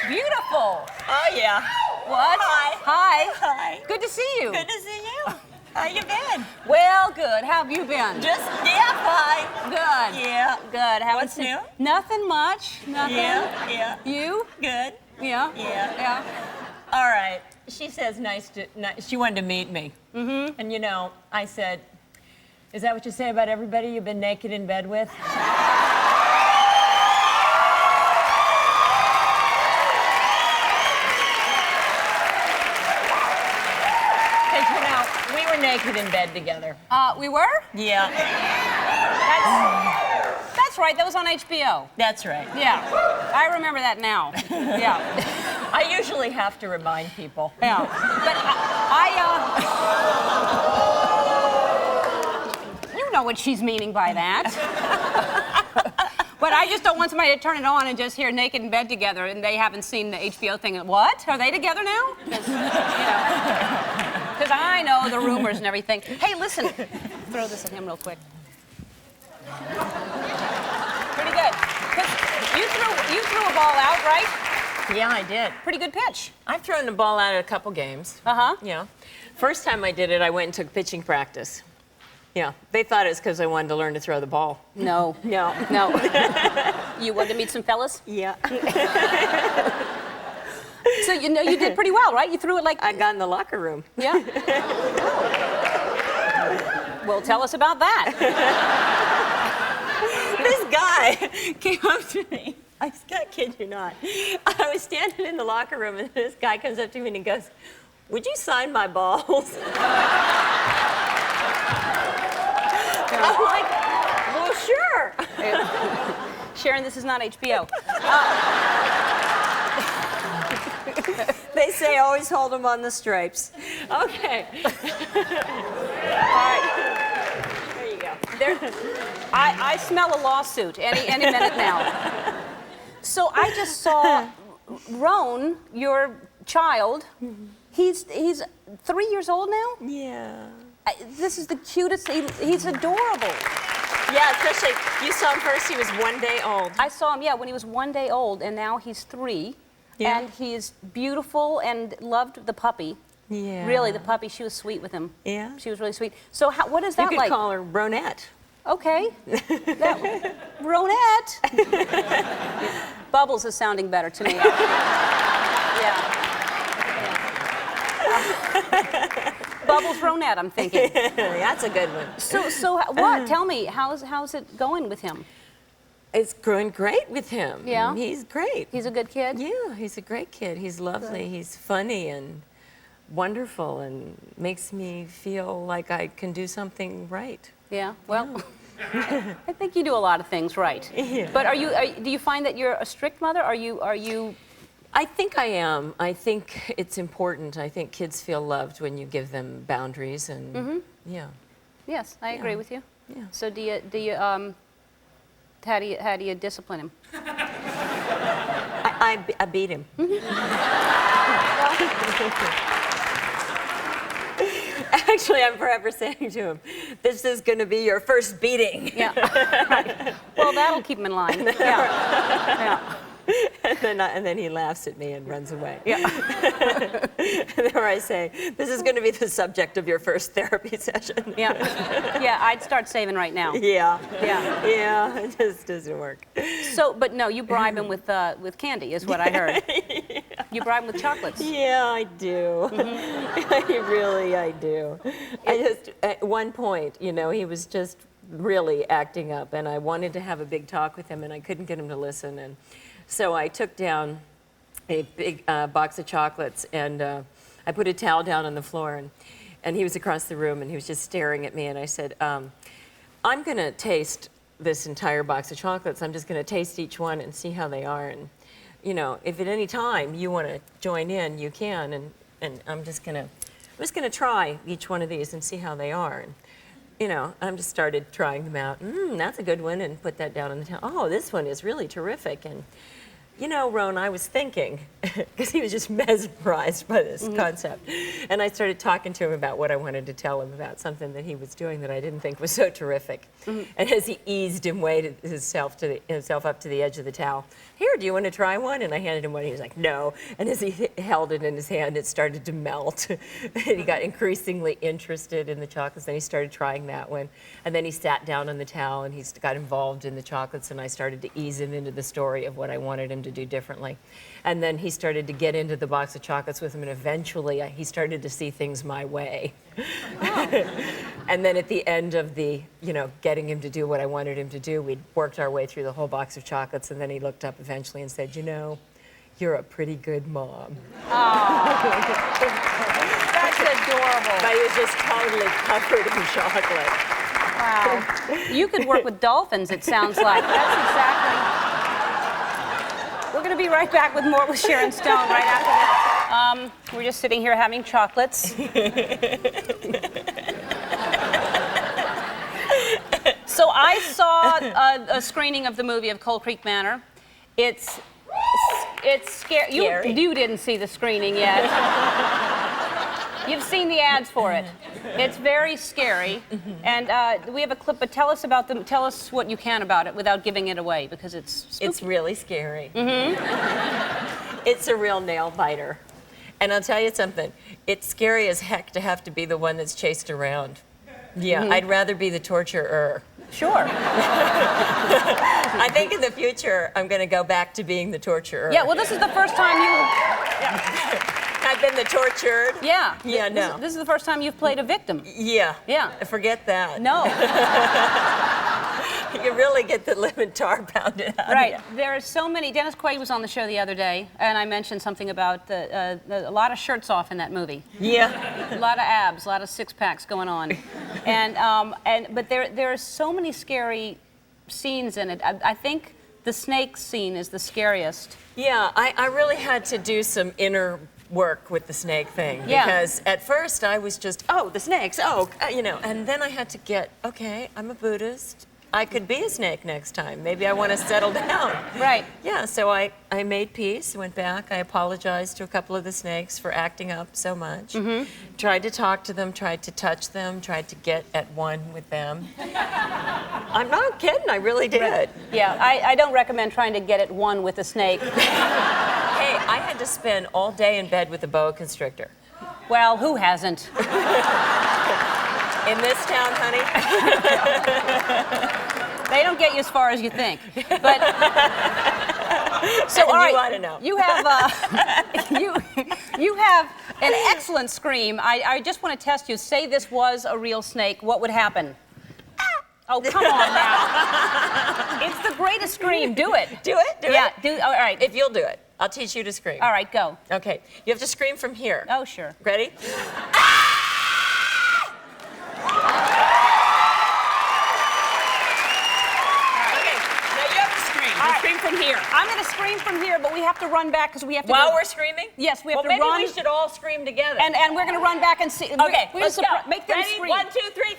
Beautiful. Oh, yeah. What? Hi. Hi. Hi. Good to see you. Good to see you. How you been? Well, good. How have you been? Fine. Good. Yeah. Good. Haven't What's seen- new? Nothing much. Nothing. Yeah. You? Good. Yeah. Yeah. All right. She says she wanted to meet me. Mm-hmm. And you know, I said, is that what you say about everybody you've been naked in bed with? Because, you know, we were naked in bed together. We were? Yeah. That's right. That was on HBO. That's right. Yeah. I remember that now. Yeah. I usually have to remind people. Yeah. But you know what she's meaning by that. But I just don't want somebody to turn it on and just hear naked in bed together and they haven't seen the HBO thing. What? Are they together now? Because I know the rumors and everything. Hey, listen. Throw this at him real quick. Pretty good. 'Cause you threw a ball out, right? Yeah, I did. Pretty good pitch. I've thrown the ball out at a couple games. Uh-huh. Yeah. First time I did it, I went and took pitching practice. Yeah. They thought it was because I wanted to learn to throw the ball. No. No. No. You wanted to meet some fellas? Yeah. So you know you did pretty well, right? You threw it like... I got in the locker room. Yeah. Well, tell us about that. This guy came up to me. I kid you not. I was standing in the locker room, and this guy comes up to me and he goes, "Would you sign my balls?" I'm like, "Well, sure." Sharon, this is not HBO. They say always hold them on the stripes. Okay. All right. There you go. I smell a lawsuit any minute now. So I just saw Roan, your child. He's 3 years old now? Yeah. This is the cutest. He's adorable. Yeah, especially you saw him first. He was 1 day old. I saw him, yeah, when he was 1 day old, and now he's 3. Yeah. And he's beautiful and loved the puppy. Yeah. Really, the puppy. She was sweet with him. Yeah. She was really sweet. So what is that You could like? call her Ronette. Okay. Ronette. Bubbles is sounding better to me. Yeah. Bubbles Ronette, I'm thinking. That's a good one. So what? Tell me, how's it going with him? It's going great with him. Yeah? He's great. He's a good kid? Yeah, he's a great kid. He's lovely. Good. He's funny and wonderful and makes me feel like I can do something right. Yeah. Well, I think you do a lot of things right. Yeah. But do you find that you're a strict mother? Are you? I think I am. I think it's important. I think kids feel loved when you give them boundaries and yeah. Yes, I agree with you. Yeah. So do you how do you discipline him? I beat him. Actually, I'm forever saying to him, "This is going to be your first beating." Yeah. Right. Well, that'll keep him in line. Yeah. Yeah. And then he laughs at me and runs away. Yeah. And or I say, "This is going to be the subject of your first therapy session." Yeah. Yeah. I'd start saving right now. Yeah. Yeah. Yeah. It just doesn't work. So, but no, you bribe him with candy, is what I heard. Yeah. You bribe him with chocolates. Yeah, I do. I do. At one point, you know, he was just really acting up, and I wanted to have a big talk with him, and I couldn't get him to listen, and so I took down a big box of chocolates, and I put a towel down on the floor, and he was across the room, and he was just staring at me, and I said, I'm going to taste this entire box of chocolates. I'm just going to taste each one and see how they are, and you know, if at any time you want to join in, you can, and I'm just going to try each one of these and see how they are. And, you know, I just started trying them out. That's a good one, and put that down on the towel. Oh, this one is really terrific. And you know, Roan, I was thinking, because he was just mesmerized by this concept. And I started talking to him about what I wanted to tell him about something that he was doing that I didn't think was so terrific. And as he eased and weighted himself up to the edge of the towel, here, do you want to try one? And I handed him one. He was like, no. And as he held it in his hand, it started to melt. And he got increasingly interested in the chocolates. Then he started trying that one. And then he sat down on the towel and he got involved in the chocolates. And I started to ease him into the story of what I wanted him to do differently. And then he started to get into the box of chocolates with him. And eventually, he started to see things my way. And then at the end of the, you know, getting him to do what I wanted him to do, we'd worked our way through the whole box of chocolates, and then he looked up eventually and said, you know, you're a pretty good mom. That's adorable. But he was just totally covered in chocolate. Wow. You could work with dolphins, it sounds like. That's exactly. We're going to be right back with more with Sharon Stone right after this. We're just sitting here having chocolates. So I saw a screening of the movie of Coal Creek Manor. It's scary. You didn't see the screening yet. You've seen the ads for it. It's very scary. And we have a clip, but tell us about them. Tell us what you can about it without giving it away, because it's spooky. It's really scary. It's a real nail biter. And I'll tell you something, it's scary as heck to have to be the one that's chased around. Yeah, I'd rather be the torturer. Sure. I think in the future, I'm going to go back to being the torturer. Yeah, well, this is the first time you... I've been the tortured. Yeah. Yeah, no. This is the first time you've played a victim. Yeah. Yeah. Forget that. No. You really get the lemon tar pounded out Right. of you. There are so many... Dennis Quaid was on the show the other day, and I mentioned something about a lot of shirts off in that movie. Yeah. A lot of abs, a lot of six-packs going on. But there are so many scary scenes in it. I think the snake scene is the scariest. Yeah, I really had to do some inner work with the snake thing. Yeah. Because at first I was just, oh, the snakes, you know. And then I had to get, okay, I'm a Buddhist. I could be a snake next time. Maybe I want to settle down. Right. Yeah, so I made peace, went back. I apologized to a couple of the snakes for acting up so much. Tried to talk to them, tried to touch them, tried to get at one with them. I'm not kidding, I really did. Right. Yeah, I don't recommend trying to get at one with a snake. Hey, I had to spend all day in bed with a boa constrictor. Well, who hasn't? In this town, honey. They don't get you as far as you think. But so all right, you ought to know. You have you have an excellent scream. I just want to test you. Say this was a real snake. What would happen? Oh, come on now. It's the greatest scream. Do it. Do it? Do yeah, it? all right. If you'll do it, I'll teach you to scream. All right, go. Okay, you have to scream from here. Oh, sure. Ready? Scream from here. I'm going to scream from here, but we have to run back because we have to. While we're screaming? Yes, we have to maybe run. Maybe we should all scream together. And we're going to run back and see. Okay, we're let's go. Make them Ready? scream. 1, 2, 3.